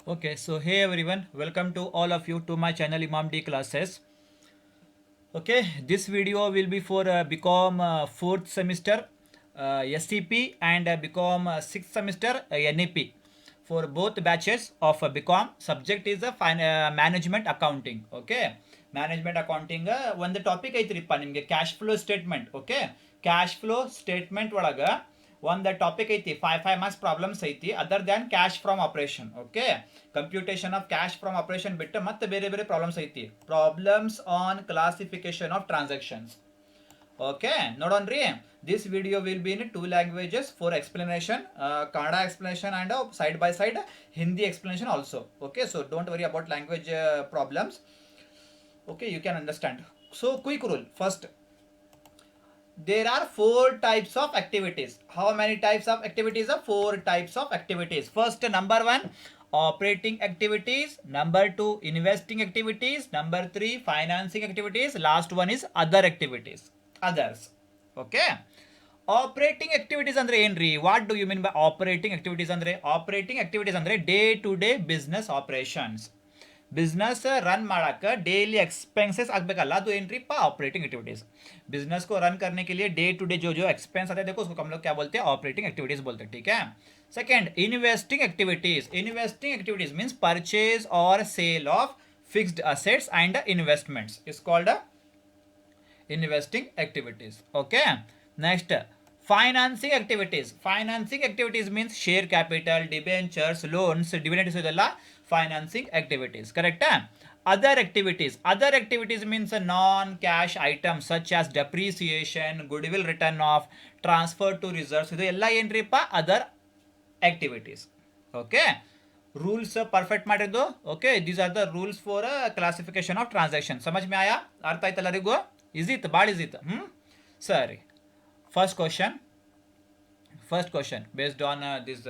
Okay, so hey everyone, welcome to all of you to my channel Imam D classes. Okay, this video will be for BCom fourth semester SCP and BCom sixth semester NEP for both batches of BCom. Subject is management accounting. Okay, management accounting ಒಂದು topic ಐತ್ರಿಪ್ಪ ನಿಮಗೆ cash flow statement. Okay, cash flow statement ಒಳಗೆ ಒಂದು topic ಐತಿ, 5 marks problems ಐತಿ other than cash from operation. Okay, computation of cash from operation ಬಿಟ್ಟು ಮತ್ತೆ ಬೇರೆ ಬೇರೆ ಪ್ರಾಬ್ಲಮ್ಸ್ ಐತಿ. Problems on classification of transactions. Okay, ನೋಡೋಣ್ರಿ. This video will be in 2 languages for explanation, Kannada explanation and side by side Hindi explanation also. Okay, so don't worry about language problems. Okay, you can understand. So quick rule first, there are 4 types of activities. How many types of activities? 4 types of activities. First, number 1, operating activities. Number 2, investing activities. Number 3, financing activities. Last one is other activities, others. Okay, operating activities andre ಏನ್ರಿ? What do you mean by operating activities? ಅಂದ್ರೆ operating activities ಅಂದ್ರೆ day to day business operations. Business run ಮಾಡಕ್ಕೆ daily expenses ಆಗಬೇಕಲ್ಲ, ಅದು ಏನ್ರಿಪ್ಪ? Operating activities. Business को run करने के लिए डे टू डे जो जो एक्सपेंस आते हैं, देखो उसको हम लोग क्या बोलते हैं? ऑपरेटिंग एक्टिविटीज बोलते हैं. ठीक है. Second, investing activities. Investing activities means purchase और sale of fixed assets and investments is called investing activities. Okay, next, financing activities. Financing activities means share capital, debentures, loans, dividends, ಇದೆಲ್ಲ financing activities. Correct? Other activities. Other activities means non cash items such as depreciation, goodwill written off, transfer to reserves, ಇದು ಎಲ್ಲ ಏನ್ರಿಪ್ಪ? other activities. Okay, rules perfect ಮಾಡಿದ್ದು. Okay, these are the rules for classification of transaction. ಸಮಜ್ ಮೇ ಆಯಾ? ಅರ್ಥ ಆಯ್ತು ಎಲ್ಲರಿಗೂ? ಈಸಿ ಇತ್ತು, ಭಾಳ ಈಸಿ ಇತ್ತು. ಸರಿ, first question. First question based on this.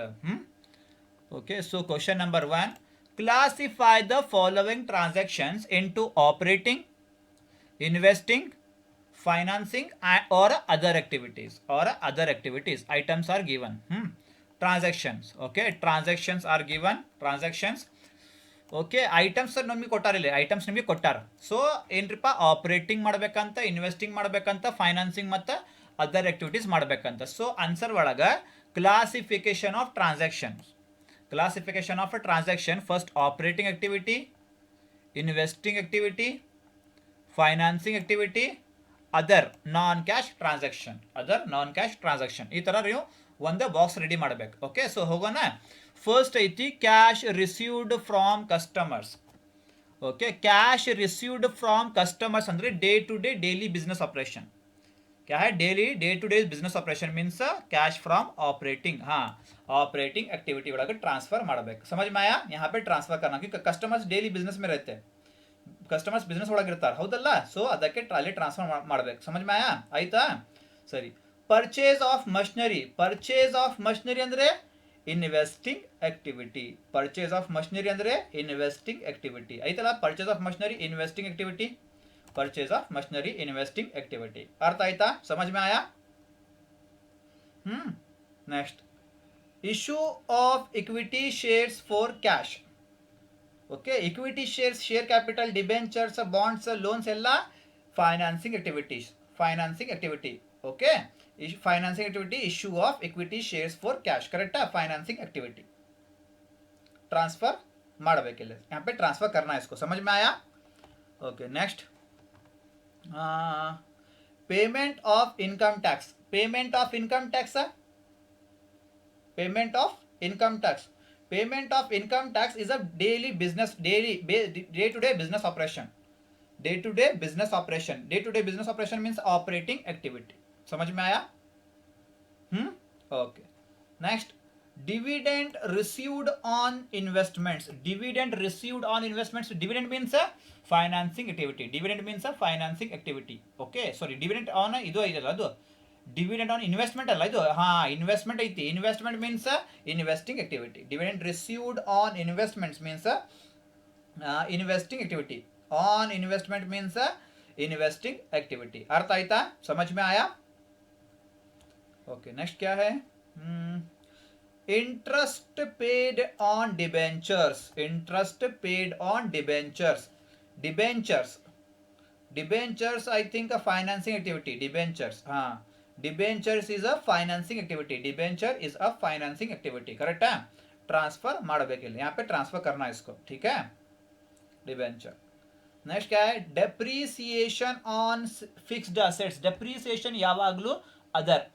Okay, so question number 1, classify the following transactions into operating, investing, financing or other activities. Or other activities items are given. Transactions. Okay, transactions are given. Transactions. Okay, items ನಮಗೆ ಕೊಟ್ಟಾರಿಲ್ಲ, items ನಿಮಗೆ ಕೊಟ್ಟಾರ. So ಏನ್ರಿಪ್ಪ? Operating ಮಾಡ್ಬೇಕಂತ, investing ಮಾಡ್ಬೇಕಂತ, financing ಮತ್ತು other activities ಮಾಡ್ಬೇಕಂತ. So answer ಒಳಗೆ classification of transactions. Classification of a transaction, first operating activity, investing activity, financing activity, other non cash transaction. Other non cash transaction. ಈ ಥರ ನೀವು ಒಂದು ಬಾಕ್ಸ್ ರೆಡಿ ಮಾಡಬೇಕು. ಓಕೆ, ಸೊ ಹೋಗೋಣ. First ಐತಿ cash received from customers. Okay, cash received from customers ಅಂದರೆ day to day daily business operation. क्या है? Daily day to day business operation means cash from operating. हाँ, ऑपरेटिंग एक्टिविटी ಒಳಗೆ transfer ಮಾಡಬೇಕು. समझ में आया? यहाँ पे ट्रांसफर करना, क्योंकि कस्टमर्स डेली बिजनेस में रहते हैं. ಕಸ್ಟಮರ್ಸ್ ಬಿಸ್ನೆಸ್ ಒಳಗಿರ್ತಾರೆ, ಹೌದಲ್ಲ? ಸೊ ಅದಕ್ಕೆ ಟ್ರಾಲಿ ಟ್ರಾನ್ಸ್ಫರ್ ಮಾಡಬೇಕು. ಸಮಜ್ ಮಾಯಾ? ಆಯ್ತಾ? ಸರಿ. Purchase of machinery. Purchase of machinery ಅಂದರೆ investing activity. Purchase of machinery ಅಂದರೆ ಇನ್ವೆಸ್ಟಿಂಗ್ ಆಕ್ಟಿವಿಟಿ. ಆಯ್ತಲ್ಲ? Purchase of machinery, investing activity. Purchase of machinery, investing activity. अर्थ आयता? समझ में आया? Next, issue of equity shares for cash. Okay, equity shares, share capital, debentures, bonds, loans ಎಲ್ಲ financing activities. Financing activity. Okay, financing activity, issue of equity shares for cash. ಕರೆಕ್ಟಾ? Financing activity transfer ಮಾಡಬೇಕಿಲ್ಲ, यहाँ पे transfer करना है इसको. समझ में आया? Okay, next, payment of income tax. Payment of income tax. Payment of income tax. Payment of income tax is a daily business, daily day to day business operation. Day to day business operation. Day to day business operation means operating activity. समझ में आया? Okay, next, dividend received on investments. Dividend received on investments. Dividend means a financing activity. Dividend means a financing activity. Okay, sorry, dividend on ಇದು ಇದಲ್ಲ, ಅದು dividend on investment ಅಲ್ಲ ಇದು. ಹಾ, investment ಐತಿ. Investment means investing activity. dividend received on investments means investing activity. on investment means investing activity. अर्थ आयता? समझ में आया? ओके, नेक्स्ट क्या है? interest paid on debentures, interest paid on debentures, debentures, debentures I think a financing activity, debentures, हाँ, debentures is a financing activity, debenture is a financing activity, correct है, transfer ಮಾಡಬೇಕಿಲ್ಲ, यहाँ पे ट्रांसफर करना है इसको, ठीक है, डिबेंचर। नेक्स्ट क्या है, depreciation on fixed assets, depreciation ಯಾವಾಗಲೂ ಅದರ್,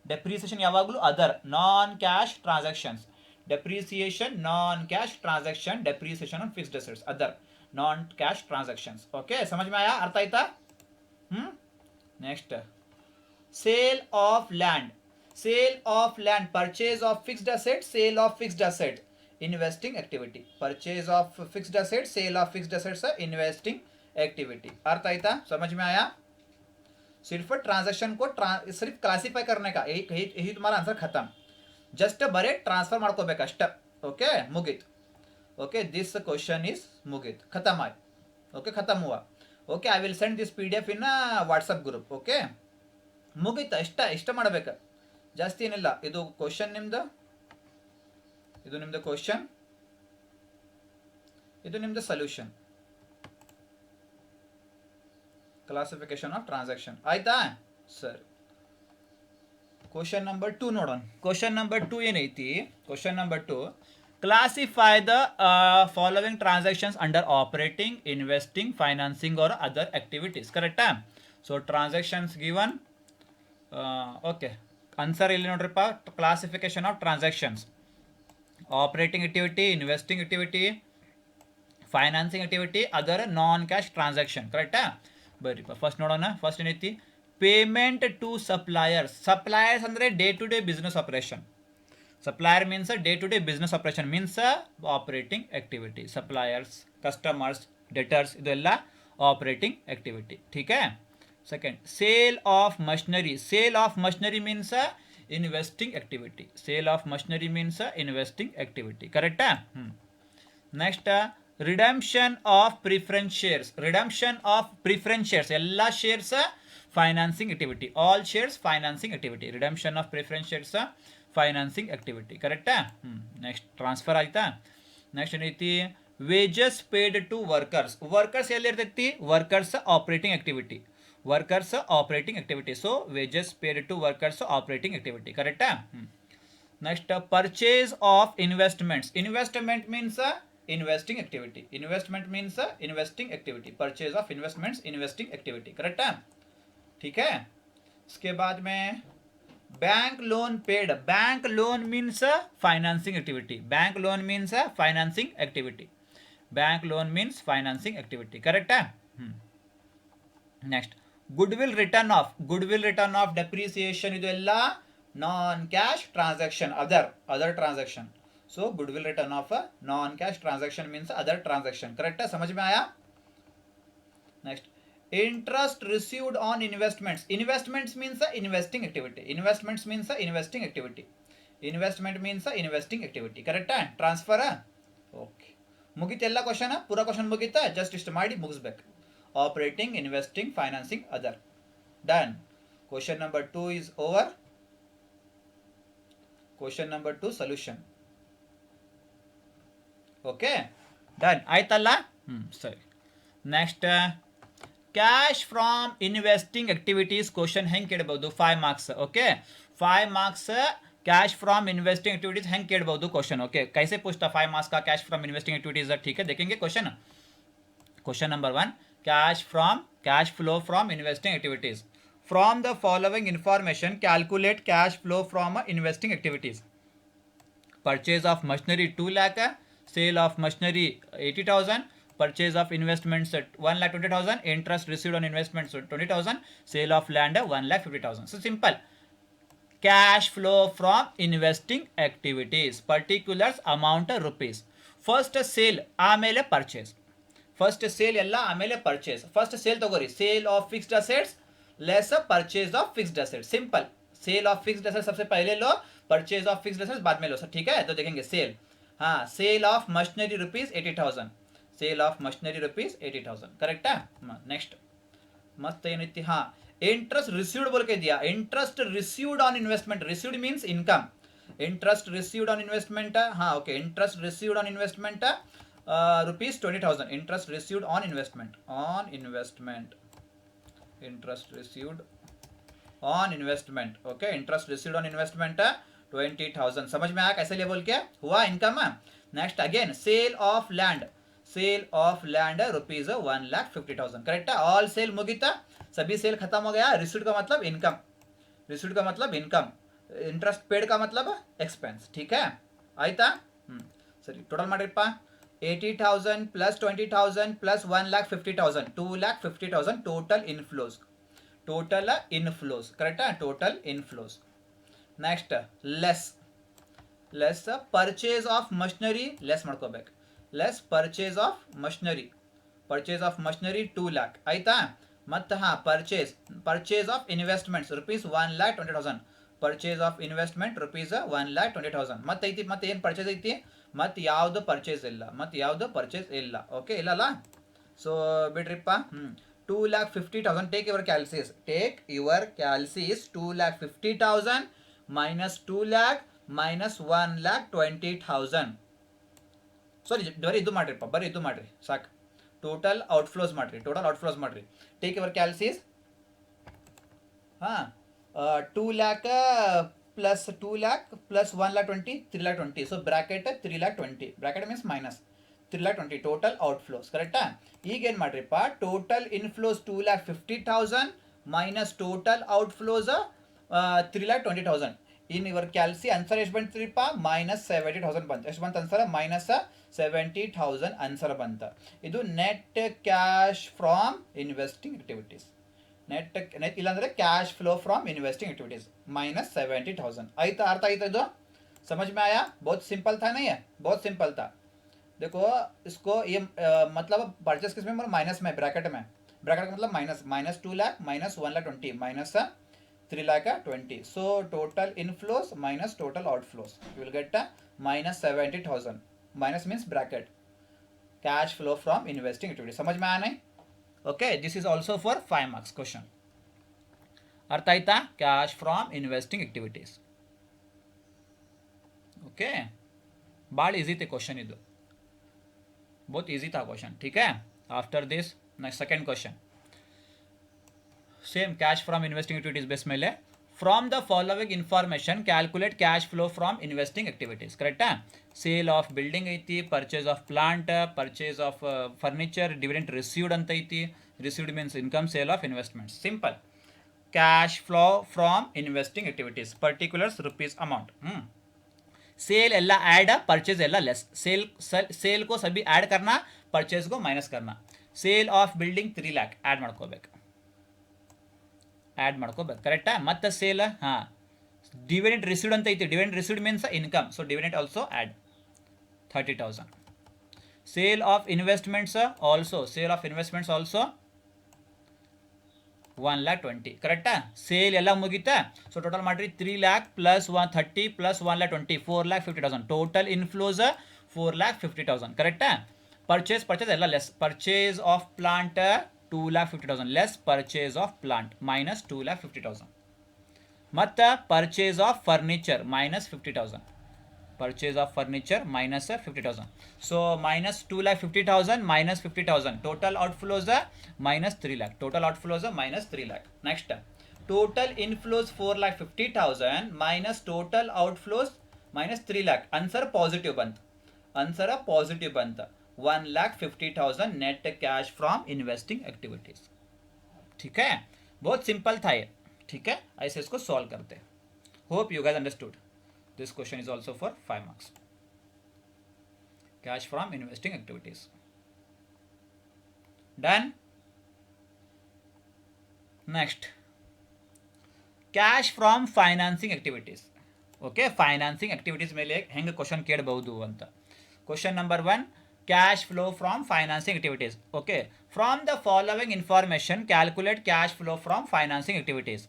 ಡೆಪ್ರಿಸಿಯೇಷನ್ ಯಾವಾಗಲೂ ಅದರ್, non cash transactions, depreciation non cash transaction, depreciation on fixed assets ಅದರ್ नॉन कैश ट्रांजैक्शंस। ओके, समझ में आया, अर्थ आयता। Next, sale of land, sale of land, purchase of fixed asset, sale of fixed asset, investing activity, purchase of fixed asset, sale of fixed assets, investing activity, अर्थ आयता, समझ में आया। सिर्फ ट्रांजैक्शन को सिर्फ क्लासिफाई करने का, यही तुम्हारा आंसर खत्म, जस्ट बरे ट्रांसफर ಮಾಡ್ಕೋಬೇಕಷ್ಟ। ओके, मुगीत। ओके, दिस क्वेश्चन इज मुगीत, खत्म आय, ओके, खत्म हुआ। Okay, I will send this PDF in WhatsApp group. Okay, ಮುಗೀತ, ಇಷ್ಟ ಮಾಡಬೇಕು, ಜಾಸ್ತಿ ಏನಿಲ್ಲ। ಇದು ಕ್ವಶನ್ ನಿಮ್ದು, ಇದು ನಿಮ್ದು ಕ್ವಶನ್, ಇದು ನಿಮ್ದು ಸೊಲ್ಯೂಷನ್, ಕ್ಲಾಸಿಫಿಕೇಶನ್ ಆಫ್ ಟ್ರಾನ್ಸಾಕ್ಷನ್, ಆಯ್ತಾ ಸರ್। ಕ್ವಶನ್ ನಂಬರ್ 2 ನೋಡೋಣ। ಕ್ವಶನ್ ನಂಬರ್ 2 ಏನೈತಿ, question number 2, classify the following transactions under operating, investing, financing or other activities, correct? So transactions given, okay, answer ಇಲ್ಲಿ ನೋಡ್ರಿಪ್ಪ, classification of transactions, operating activity, investing activity, financing activity, other non cash transaction, correct? ಬರ್ರಿಪ್ಪ first ನೋಡೋಣ। First ಏನೈತಿ, payment to suppliers, suppliers ಅಂದರೆ day to day business operation, supplier means a day-to-day business operation, means a operating activity, suppliers, customers, debtors, ಇದೆಲ್ಲ operating activity, ठीक है। second, sale of machinery, sale of machinery means a investing activity, sale of machinery means a investing activity, correct? next, redemption of preference shares, redemption of preference shares, ಎಲ್ಲ shares financing activity, all shares financing activity, redemption of preference shares financing activity, ಕರೆಕ್ಟಾ? Next transfer ಆಯ್ತಾ? Next ಏನೈತಿ, wages paid to workers, workers ಎಲ್ಲಿರ್ತೈತಿ, workers operating activity, workers operating activity, so wages paid to workers operating activity, ಕರೆಕ್ಟಾ? Next, purchase of investments, investment means investing activity, investment means investing activity, purchase of investments investing activity, correct है, ठीक है। इसके बाद में bank loan paid, bank loan means financing activity, bank loan means financing activity, bank loan means financing activity, correct है। Next, goodwill written off, goodwill written off depreciation, ಇದೆಲ್ಲ non cash transaction, other transaction, so goodwill written off non cash transaction means other transaction, correct है, समझ में आया। Next, interest received on investments, investments means investing activity, investments means investing activity, investment means investing activity, correct? Transfer, okay, ಮುಗಿತ ಎಲ್ಲ question, ಪೂರಾ question ಮುಗಿತಾ, just ಇಷ್ಟು ಮಾಡಿ ಮುಗಿಸ್ಬೇಕು, operating, investing, financing, other, done. Question number 2 is over, question number 2 solution, okay, done ಆಯ್ತಲ್ಲ, ಸರಿ। Next, cash from investing activities, question ಹೆಂಗೆ ಕೇಳಬಹುದು, 5 marks, okay, 5 marks cash from investing activities हैंग केळಬಹುದು क्वेश्चन, ओके, कैसे पूछता 5 मार्क्स का कैश फ्रॉम इन्वेस्टिंग एक्टिविटीज, ठीक है, देखेंगे question. Question number 1, cash flow from investing activities, from the following information calculate cash flow from investing activities, purchase of machinery 2 lakh, sale of machinery 80,000, purchase of investments at 1,20,000, interest received on investments at 20,000, sale of land 1,50,000. So simple. Cash flow from investing activities, particulars amount rupees. First sale ಆಮೇಲೆ purchase, first sale ಎಲ್ಲ ಆಮೇಲೆ purchase, first sale ತಗೋರಿ, sale of fixed assets less purchase of fixed assets, simple, sale of fixed assets सबसे पहले लो, purchase of fixed assets बाद में लो, ठीक है। तो देखेंगे सेल, हाँ, sale of machinery rupees 80,000, sale of machinery rupees 80,000, correct है। नेक्स्ट मस्त ಏನೈತಿ, हाँ, इंटरेस्ट रिसीव्ड बोल के दिया, interest received on investment, received means income, interest received on investment, हाँ okay, interest received on investment rupees 20,000, interest received on investment, interest received on investment, okay, interest received on investment 20,000, समझ में आया कैसे लिए बोल के हुआ income. Next again cell of land rupees 1,50,000, correct है, ऑल सेल मुगीता, सभी सेल खत्म हो गया, रिसीव्ड का मतलब इनकम, इंटरेस्ट पेड का मतलब एक्सपेंस, ठीक है आयता। सರಿ total ಮಾಡಿರಪ್ಪ 80,000 plus 20,000 plus 1,50,000 2,50,000 total inflows, correct, total inflows. Next less purchase of machinery, less ಮಾಡ್ಕೋಬೇಕು, less purchase of machinery 2 lakh ಆಯ್ತಾ, ಮತ್ತೆ ಹಾ purchase of investments rupees 1,20,000, purchase of investment rupees 1,20,000, ಮತ್ತೆ ಐತಿ, ಮತ್ತೆ ಏನು ಪರ್ಚೇಸ್ ಐತಿ, ಮತ್ತೆ ಯಾವುದು ಪರ್ಚೇಸ್ ಇಲ್ಲ, ಓಕೆ ಇಲ್ಲಲ್ಲ, ಸೊ ಬಿಡ್ರಿಪ್ಪ 2,50,000, take your calcis 2,50,000 minus 2 lakh minus 1,20,000, sorry ಬರೀ ಇದು ಮಾಡ್ರಿ ಸಾಕು, ಟೋಟಲ್ ಔಟ್ಫ್ಲೋಸ್ ಮಾಡ್ರಿ, ಟೇಕ್ ಯುವರ್ ಕ್ಯಾಲ್ಸಿಸ್, ಹಾಂ 2 lakh plus 2 lakh plus 1,20,000 3,20,000, so bracket 3,20,000, bracket means minus 3,20,000 total outflows, ಕರೆಕ್ಟಾ. ಈಗ ಏನು ಮಾಡ್ರಿಪ್ಪ, total inflows 2,50,000 minus total outflows 3,20,000, in your calci answer ಎಷ್ಟು ಬಂತ್ರಿಪ್ಪ, minus 70,000 ಬಂತು, ಎಷ್ಟು ಬಂತು ಆನ್ಸರ್, minus 70,000 ಆನ್ಸರ್ ಬಂತು. ಇದು net cash from investing activities, net ಇಲ್ಲಾಂದ್ರೆ cash flow from investing activities minus 70,000, आयता, अर्थ आयता, जो समझ में आया, बहुत सिंपल था नहीं है, बहुत सिंपल था। देखो इसको ये मतलब परचेस किस में, माइनस में, ब्रैकेट का मतलब minus 2 lakh minus 1,20,000 minus 3,20,000, so total inflows minus total outflows, you will get minus 70,000, minus means bracket, cash flow from investing activities, समझ में आया नहीं, okay, this is also for 5 marks question, अर्थ आयता, cash from investing activities, okay, भाಳ easy थे question, ಇದು बहुत ಈಸಿ था क्वेश्चन, ठीक है. After this next second question, same cash from investing activities base ಮೇಲೆ, from the following information calculate cash flow from investing activities, correct है. Sale of building ಐತಿ, purchase of plant, purchase of furniture, dividend received ಅಂತ ಐತಿ, received means income, sale of investment, simple. Cash flow from investing activities, particulars rupees amount, sale एल्ला add, purchase एल्ला less, sale को सभी add करना, purchase को minus करना. Sale of building 3 lakh add ಮಾಡ್ಕೋಬೇಕು, ಕರೆಕ್ಟಾ. ಮತ್ತೆ ಸೇಲ್, ಹಾಂ ಡಿವಿಡೆಂಟ್ ರಿಸೀವ್ಡ್ ಅಂತ ಐತಿ, dividend received means income, so dividend also add 30,000. Sale of investments also 1,20,000, ಕರೆಕ್ಟಾ. ಸೇಲ್ ಎಲ್ಲ ಮುಗಿತಾ, ಸೊ ಟೋಟಲ್ ಮಾಡಿರಿ 3 lakh plus 130 plus 1,20,000 4,50,000, total inflows 4,50,000, ಕರೆಕ್ಟಾ. ಪರ್ಚೇಸ್ ಎಲ್ಲ less, purchase of plant 2,50,000 less purchase of plant minus 2,50,000, ಮತ್ತು purchase of furniture minus 50,000, purchase of furniture minus 50,000, so minus 2,50,000 minus 50,000, total outflows minus 3 lakh, minus 3 lakh. Next, total inflows 4,50,000 minus total outflows minus 3 lakh, answer positive bant, 1,50,000 net cash from investing activities, ठीक है. बहुत simple था ये, ठीक है. ऐसे इसको solve करते हैं. Hope you guys understood. This question is also for 5 marks. Cash from investing activities. Done. Next, cash from financing activities. Okay, financing activities ಮೇಲೆ ಹೆಂಗೆ ಕ್ವಶನ್ ಕೇಳಬಹುದು ಅಂತ. Question number 1, cash flow from financing activities. Okay, from the following information calculate cash flow from financing activities.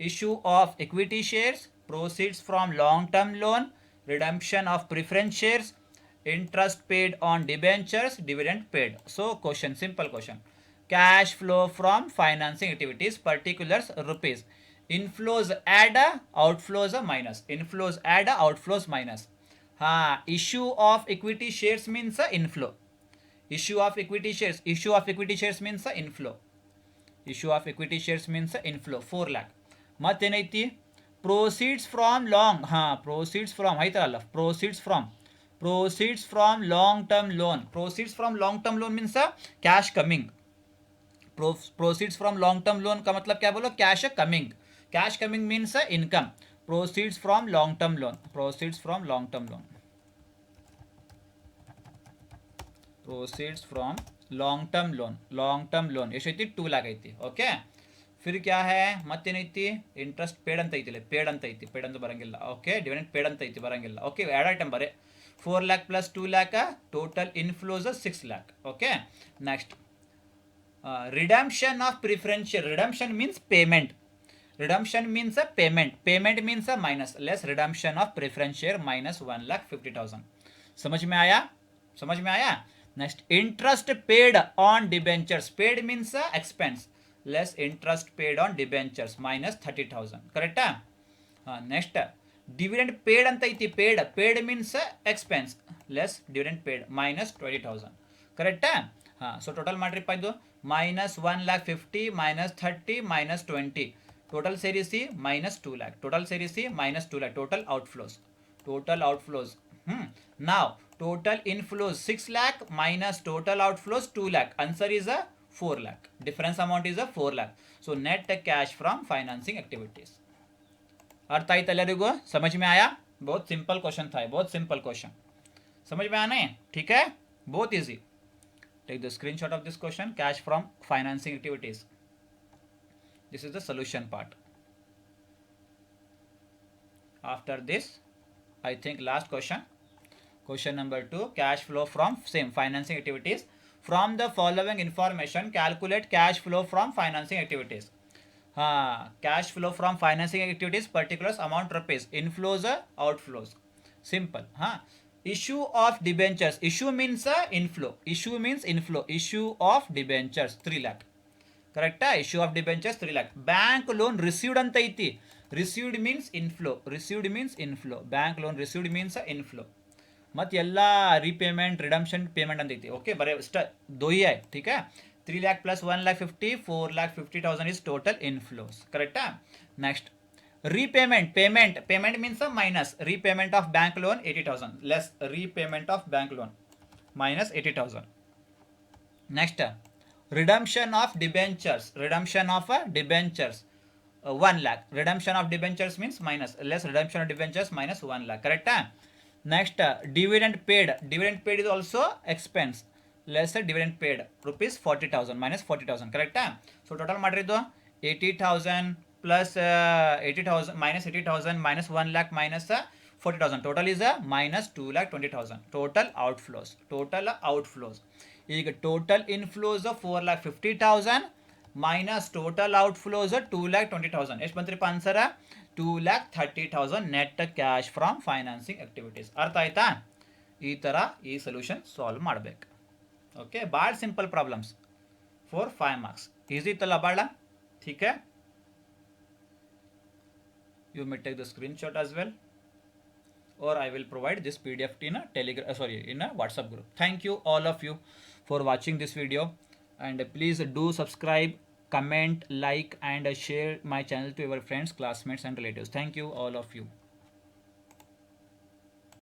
Issue of equity shares, proceeds from long-term loan, redemption of preference shares, interest paid on debentures, dividend paid. So question, simple question. Cash flow from financing activities, particulars rupees. Inflows add, outflows minus. Inflows add, outflows minus. Issue of equity shares means inflow. Issue of equity shares. Issue of equity shares means inflow. Issue of equity shares means inflow 4 lakh. ಮತ್ತೇನೈತಿ proceeds from long proceeds from ಐತಲ್ಲ proceeds from long term loan. Proceeds from long term loan means cash coming. Proceeds from long term loan का मतलब क्या बोलो, cash coming. Cash coming means income. Proceeds from long term loan. Proceeds from long term loan. Proceeds from long term loan. Long term loan ಎಷ್ಟು ಐತಿ 2 lakh ಐತಿ. Okay, फिर क्या है ಮತ್ತೇನೈತಿ, ಇಂಟ್ರೆಸ್ಟ್ ಪೇಡ್ ಅಂತ ಐತಿಲ್ಲ, ಪೇಡ್ ಅಂತ ಐತಿ, ಪೇಡ್ ಅಂತ ಬರಂಗಿಲ್ಲ. ಓಕೆ, ಡಿವಿಡೆಂಡ್ ಪೇಡ್ ಅಂತ ಐತಿ, ಬರಂಗಿಲ್ಲ. ಓಕೆ, ಎರಡು ಐಟಮ್ ಬರೀ 4 lakh plus 2 lakh, total inflows 6 lakh. Okay, next redemption of preferential. Redemption means payment. Redemption means a payment. Payment means a minus. Less redemption of preference share minus 1,50,000. समझ में आया? समझ में आया? Next, interest paid on debentures. Paid means expense. Less interest paid on debentures minus 30,000. Correct? Next, dividend paid ಅಂತ ಐತಿ. Paid means expense. Less dividend paid minus 20,000. Correct? So total ಮಾಡ್ರಿಪ್ಪ ಇದು minus 1,50,000 minus 30 minus 20. Total ಸೇರಿಸಿ minus 2 lakh. Total ಸೇರಿಸಿ minus 2 lakh. Total outflows. Total outflows. Now total inflows 6 lakh minus total outflows 2 lakh. Answer is a 4 lakh. Difference amount is a 4 lakh. So net cash from financing activities. अर्थ आई तैयारिगो? समझ में आया? बहुत simple question था, बहुत simple question. समझ में आना है? ठीक है, बहुत easy. Take the screenshot of this question. Cash from financing activities. This is the solution part. After this, I think last question. Question number 2. Cash flow from same financing activities. From the following information, calculate cash flow from financing activities. Cash flow from financing activities, particulars, amount rupees, inflows, outflows. Simple. Issue of debentures. Issue means inflow. Issue means inflow. Issue of debentures 3 lakh. Correct? Issue of debentures 3 lakh. Bank loan received ಅಂತ ಐತಿ. Received means inflow. Received means inflow. Bank loan received means inflow. ಮತ್ತು ಎಲ್ಲ repayment redemption payment ಅಂತ ಐತಿ. Okay, ಬರೀ दो ही है. ठीक है, 3 lakh plus 1,50,000 4,50,000 is total inflows. Correct? Next, repayment. Payment means a minus. Repayment of bank loan 80,000. Less repayment of bank loan minus 80,000. Next, redemption of debentures. Redemption of debentures 1 lakh. Redemption of debentures means minus. Less redemption of debentures minus 1 lakh. Correct? Next, dividend paid. Dividend paid is also expense. Less dividend paid rupees 40,000 minus 40,000. Correct? So total ಮಾಡಿದ್ದು 80,000 plus 80,000 minus 80,000 minus 1 lakh minus 40,000. Total is minus 2,20,000. Total outflows. Total outflows. ಈಗ total inflows 4,50,000 minus total outflows 2,20,000. ಎಷ್ಟು ಬಂತ್ರಿಪ್ಪ answer? 2,30,000 net cash from financing activities. ಅರ್ಥ ಆಯ್ತಾ? ಈ ಥರ ಈ solution solve ಮಾಡಬೇಕು. Okay, ಭಾಳ simple problems for 5 marks. Easy ಇತ್ತಲ್ಲ ಭಾಳ? ठीक है, you may take the screenshot as well, or I will provide this PDF in a Telegram, in a WhatsApp group. Thank you all of you for watching this video, and please do subscribe, comment, like and share my channel to your friends, classmates and relatives. Thank you all of you.